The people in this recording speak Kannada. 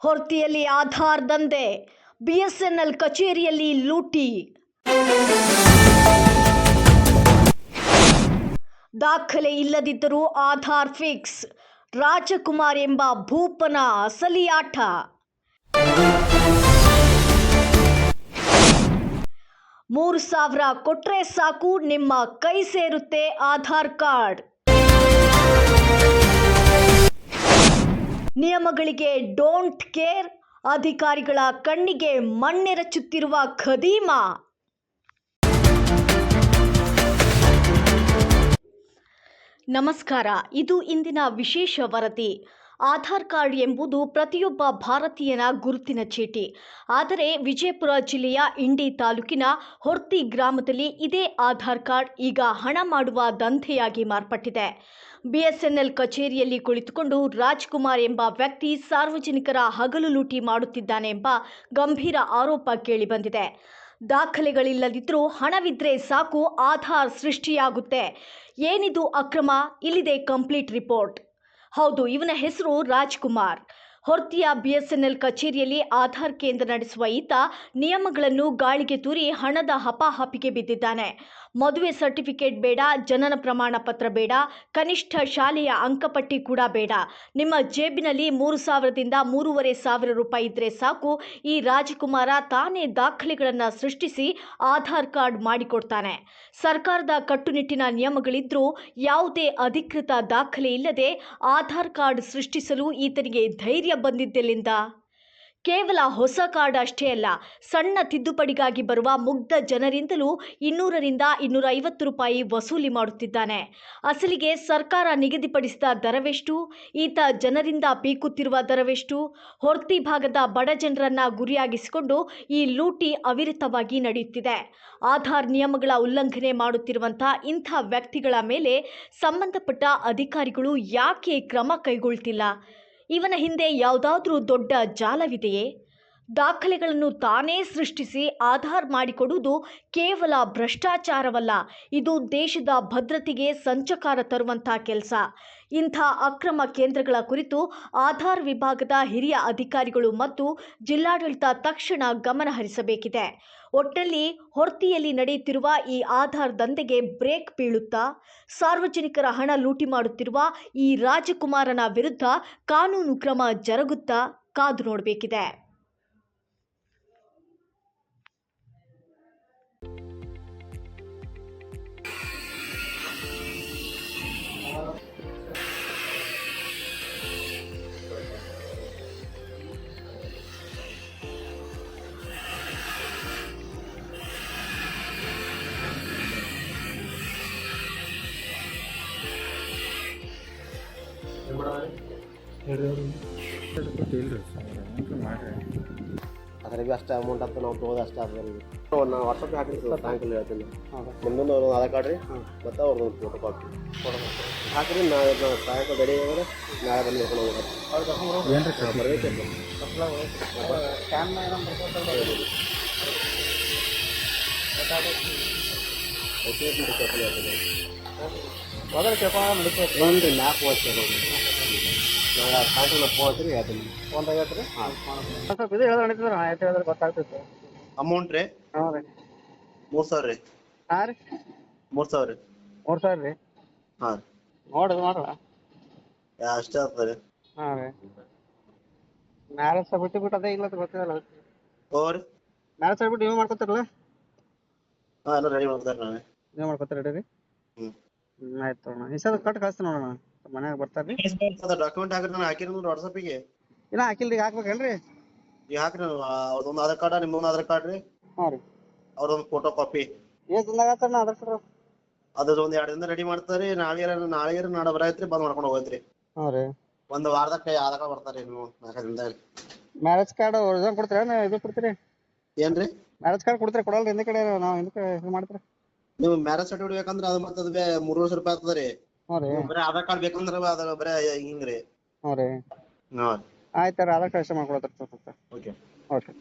ಹೊರ್ತಿಯಲ್ಲಿ ಆಧಾರ್ ದಂಧೆ, ಬಿಎಸ್ಎನ್ಎಲ್ ಕಚೇರಿಯಲ್ಲಿ ಲೂಟಿ. ದಾಖಲೆ ಇಲ್ಲದಿದ್ದರೂ ಆಧಾರ್ ಫಿಕ್ಸ್, ರಾಜಕುಮಾರ್ ಎಂಬ ಭೂಪನ ಅಸಲಿ ಆಟ. $3,000 ಕೊಟ್ರೆ ಸಾಕು, ನಿಮ್ಮ ಕೈ ಸೇರುತ್ತೆ ಆಧಾರ್ ಕಾರ್ಡ್. ನಿಯಮಗಳಿಗೆ ಡೋಂಟ್ ಕೇರ್, ಅಧಿಕಾರಿಗಳ ಕಣ್ಣಿಗೆ ಮಣ್ಣೆರಚುತ್ತಿರುವ ಖದೀಮ. ನಮಸ್ಕಾರ, ಇದು ಇಂದಿನ ವಿಶೇಷ ವರದಿ. ಆಧಾರ್ ಕಾರ್ಡ್ ಎಂಬುದು ಪ್ರತಿಯೊಬ್ಬ ಭಾರತೀಯನ ಗುರುತಿನ ಚೀಟಿ. ಆದರೆ ವಿಜಯಪುರ ಜಿಲ್ಲೆಯ ಇಂಡಿ ತಾಲೂಕಿನ ಹೊರ್ತಿ ಗ್ರಾಮದಲ್ಲಿ ಇದೇ ಆಧಾರ್ ಕಾರ್ಡ್ ಈಗ ಹಣ ಮಾಡುವ ದಂಧೆಯಾಗಿ ಮಾರ್ಪಟ್ಟಿದೆ. ಬಿಎಸ್ಎನ್ಎಲ್ ಕಚೇರಿಯಲ್ಲಿ ಕುಳಿತುಕೊಂಡು ರಾಜ್ಕುಮಾರ್ ಎಂಬ ವ್ಯಕ್ತಿ ಸಾರ್ವಜನಿಕರ ಹಗಲು ಲೂಟಿ ಮಾಡುತ್ತಿದ್ದಾನೆ ಎಂಬ ಗಂಭೀರ ಆರೋಪ ಕೇಳಿಬಂದಿದೆ. ದಾಖಲೆಗಳಿಲ್ಲದಿದ್ದರೂ ಹಣವಿದ್ರೆ ಸಾಕು, ಆಧಾರ್ ಸೃಷ್ಟಿಯಾಗುತ್ತೆ. ಏನಿದು ಅಕ್ರಮ? ಇಲ್ಲಿದೆ ಕಂಪ್ಲೀಟ್ ರಿಪೋರ್ಟ್. ಹೌದು, ಇವನ ಹೆಸರು ರಾಜ್ಕುಮಾರ್. ಹೊರ್ತಿಯ ಬಿಎಸ್ಎನ್ಎಲ್ ಕಚೇರಿಯಲ್ಲಿ ಆಧಾರ್ ಕೇಂದ್ರ ನಡೆಸುವ ಈತ ನಿಯಮಗಳನ್ನು ಗಾಳಿಗೆ ತೂರಿ ಹಣದ ಹಪಾಹಪಿಗೆ ಬಿದ್ದಿದ್ದಾನೆ. ಮದುವೆ ಸರ್ಟಿಫಿಕೇಟ್ ಬೇಡ, ಜನನ ಪ್ರಮಾಣ ಪತ್ರ ಬೇಡ, ಕನಿಷ್ಠ ಶಾಲೆಯ ಅಂಕಪಟ್ಟಿ ಕೂಡ ಬೇಡ. ನಿಮ್ಮ ಜೇಬಿನಲ್ಲಿ 3,000ದಿಂದ 3,500 ರೂಪಾಯಿ ಇದ್ರೆ ಸಾಕು, ಈ ರಾಜಕುಮಾರ ತಾನೇ ದಾಖಲೆಗಳನ್ನು ಸೃಷ್ಟಿಸಿ ಆಧಾರ್ ಕಾರ್ಡ್ ಮಾಡಿಕೊಡ್ತಾನೆ. ಸರ್ಕಾರದ ಕಟ್ಟುನಿಟ್ಟಿನ ನಿಯಮಗಳಿದ್ರೂ ಯಾವುದೇ ಅಧಿಕೃತ ದಾಖಲೆ ಇಲ್ಲದೆ ಆಧಾರ್ ಕಾರ್ಡ್ ಸೃಷ್ಟಿಸಲು ಈತನಿಗೆ ಧೈರ್ಯ ಬಂದಿದ್ದೆಲ್ಲಿಂದ? ಕೇವಲ ಹೊಸ ಕಾರ್ಡ್ ಅಷ್ಟೇ ಅಲ್ಲ, ಸಣ್ಣ ತಿದ್ದುಪಡಿಗಾಗಿ ಬರುವ ಮುಗ್ಧ ಜನರಿಂದಲೂ 200ರಿಂದ 250 ರೂಪಾಯಿ ವಸೂಲಿ ಮಾಡುತ್ತಿದ್ದಾನೆ. ಅಸಲಿಗೆ ಸರ್ಕಾರ ನಿಗದಿಪಡಿಸಿದ ದರವೆಷ್ಟು? ಈತ ಜನರಿಂದ ಪೀಕುತ್ತಿರುವ ದರವೆಷ್ಟು? ಹೊರ್ತಿ ಭಾಗದ ಬಡ ಜನರನ್ನ ಗುರಿಯಾಗಿಸಿಕೊಂಡು ಈ ಲೂಟಿ ಅವಿರತವಾಗಿ ನಡೆಯುತ್ತಿದೆ. ಆಧಾರ್ ನಿಯಮಗಳ ಉಲ್ಲಂಘನೆ ಮಾಡುತ್ತಿರುವಂತಹ ಇಂಥ ವ್ಯಕ್ತಿಗಳ ಮೇಲೆ ಸಂಬಂಧಪಟ್ಟ ಅಧಿಕಾರಿಗಳು ಯಾಕೆ ಕ್ರಮ ಕೈಗೊಳ್ತಿಲ್ಲ? ಇವನ ಹಿಂದೆ ಯಾವುದಾದ್ರೂ ದೊಡ್ಡ ಜಾಲವಿದೆಯೇ? ದಾಖಲೆಗಳನ್ನು ತಾನೇ ಸೃಷ್ಟಿಸಿ ಆಧಾರ್ ಮಾಡಿಕೊಡುವುದು ಕೇವಲ ಭ್ರಷ್ಟಾಚಾರವಲ್ಲ, ಇದು ದೇಶದ ಭದ್ರತೆಗೆ ಸಂಚಕಾರ ತರುವಂಥ ಕೆಲಸ. ಇಂಥ ಅಕ್ರಮ ಕೇಂದ್ರಗಳ ಕುರಿತು ಆಧಾರ್ ವಿಭಾಗದ ಹಿರಿಯ ಅಧಿಕಾರಿಗಳು ಮತ್ತು ಜಿಲ್ಲಾಡಳಿತ ತಕ್ಷಣ ಗಮನ ಹರಿಸಬೇಕಿದೆ. ಒಟ್ಟಿನಲ್ಲಿ ಹೊರ್ತಿಯಲ್ಲಿ ನಡೆಯುತ್ತಿರುವ ಈ ಆಧಾರ್ ದಂಧೆಗೆ ಬ್ರೇಕ್ ಬೀಳುತ್ತಾ? ಸಾರ್ವಜನಿಕರ ಹಣ ಲೂಟಿ ಮಾಡುತ್ತಿರುವ ಈ ರಾಜಕುಮಾರನ ವಿರುದ್ಧ ಕಾನೂನು ಕ್ರಮ ಜರುಗುತ್ತಾ? ಕಾದು ನೋಡಬೇಕಿದೆ. ಅದ್ರ ಬಿ ಅಷ್ಟು ಅಮೌಂಟ್ ಅಂತ ನಾವು ತೊಗೋದು ಅಷ್ಟು ಅದ ನಾನು ವಾಟ್ಸಪ್ಗೆ ಹಾಕಿರ್ತೀವಿ, ಸಾಯಂಕಾಲ ಹೇಳ್ತೀನಿ. ನಿಮ್ಮದೊಂದು ಅವ್ರದ್ದು ಆಧಾರ್ ಕಾರ್ಡ್ ರೀ ಮತ್ತು ಅವ್ರದ್ದೊಂದು ಫೋಟೋ ಕಾಪಿ ಹಾಕಿರಿ. ನಾಳೆ ಸಾಯಂಕಾಲ ರೆಡಿ ಆಗಿದ್ರೆ ನಾಳೆ ಬಂದು ನೋಡ್ಕೊಂಡು ಹೋಗ್ಬೇಕು. ಬರಬೇಕು ಒಂದು 4 ವರ್ಷ ನಾಳೆ ಸಾಯಂಕಾಲ ಹೋಗ್ತೀರಿ, ಹೇಳ್ತೀನಿ. ಒಂದು 50 ರೀ. ಹಾಂ, ಸ್ವಲ್ಪ ಇದು ಹೇಳಿದ್ರೆ ನಡೀತದೆ. ಆಯ್ತು ಹೇಳಿದ್ರೆ ಗೊತ್ತಾಗ್ತೈತೆ. ಅಮೌಂಟ್ ರೀ? ಹಾಂ ರೀ, 3,000 ರೀ. ಹಾಂ ರೀ, 3,000 ರೀ. 3,000 ರೀ? ಹಾಂ ರೀ. ನೋಡ್ರಲ್ಲ ಅಷ್ಟೇ ಆಗ್ತದೆ ರೀ. ಹಾಂ ರೀ. ಮ್ಯಾರೇಜ್ ಬಿಟ್ಟು ಅದೇ ಇಲ್ಲ ಅಂತ ಗೊತ್ತಿಲ್ಲ. ಓ ರೀ, ಮ್ಯಾರೇಜ್ ಬಿಟ್ಟು ನೀವು ಮಾಡ್ಕೊತಾರಲ್ಲ? ಹಾಂ, ಎಲ್ಲ ರೆಡಿ ಮಾಡ್ತಾರೆ. ನಾವೇ ನೀವು ಮಾಡ್ಕೊತಾರೆ ರೆಡಿ ರೀ? ಹ್ಞೂ, ಆಯ್ತು ಅಣ್ಣ. ಈ ಸಲ ಕಟ್ ಕಳಿಸ್ತೀನಿ ನೋಡೋಣ, ಮನ್ಯಾಗ ಬರ್ತಾರೆ ರೀ. ಡಾಕ್ಯುಮೆಂಟ್ ಹಾಕಿರಿ, ನಾನು ಹಾಕಿರಿ ವಾಟ್ಸಪ್ಪಿಗೆ. ಇಲ್ಲ ಹಾಕಿಲ್ಲ, ಈಗ ಹಾಕ್ಬೇಕೇನ್ರಿ? ಈಗ ಹಾಕ್ರಿ. ಅವ್ರದೊಂದು ಆಧಾರ್ ಕಾರ್ಡ್, ನಿಮ್ಮೊಂದು ಆಧಾರ್ ಕಾರ್ಡ್ ರೀ. ಹಾಂ ರೀ. ಅವ್ರದೊಂದು ಫೋಟೋ ಕಾಪಿ. ಎಷ್ಟು ದಿನದಾಗ ಆಗ್ತಾರ ಆಧಾರ್ ಕಾರ್ಡ್? ಅದ್ರದ್ದು ಒಂದು 2 ದಿನ ರೆಡಿ ಮಾಡ್ತಾರೆ. ನಾಳೆ ನಾಳೆ ಬರೈತ್ರಿ, ಬಂದ್ ಮಾಡ್ಕೊಂಡು ಹೋಗೈತ್ರಿ. ಹಾಂ ರೀ. ಒಂದು ವಾರದಾಗ ಆಧಾರ್ ಕಾರ್ಡ್ ಬರ್ತಾರೆ. ನೀವು 4 ದಿನದಾಗ. ಮ್ಯಾರೇಜ್ ಕಾರ್ಡ್ ಒರಿಜಿನಲ್ ಕೊಡ್ತೀರಾ? ಇದು ಕೊಡ್ತೀರಿ ಏನ್ರಿ? ಮ್ಯಾರೇಜ್ ಕಾರ್ಡ್ ಕೊಡ್ತೀರಿ? ಕೊಡಲ್ರಿ ಹಿಂದೆ ಕಡೆ ನಾವು ಹಿಂದಕ್ಕೆ ಇದು ಮಾಡ್ತೀರಿ. ನೀವು ಮ್ಯಾರೇಜ್ ಸರ್ಟಿಫಿಕೇಟ್ ಬೇಕಂದ್ರೆ ಅದು ಮತ್ತೆ ಅದು 300 ರೂಪಾಯಿ ಆಗ್ತದೆ ರೀ. ಹಾಂ ರೀ. ಬರೀ ಆಧಾರ್ ಕಾರ್ಡ್ ಬೇಕಂದ್ರೆ ಅದು ಬರೀ ಹಿಂಗ್ರಿ. ಹಾಂ ರೀ. ಹಾಂ, ಆಯ್ತು ರೀ. ಆಧಾರ್ ಕಾರ್ಡ್ ಇಷ್ಟ ಮಾಡ್ಕೊಳತ್ತರ. Okay okay.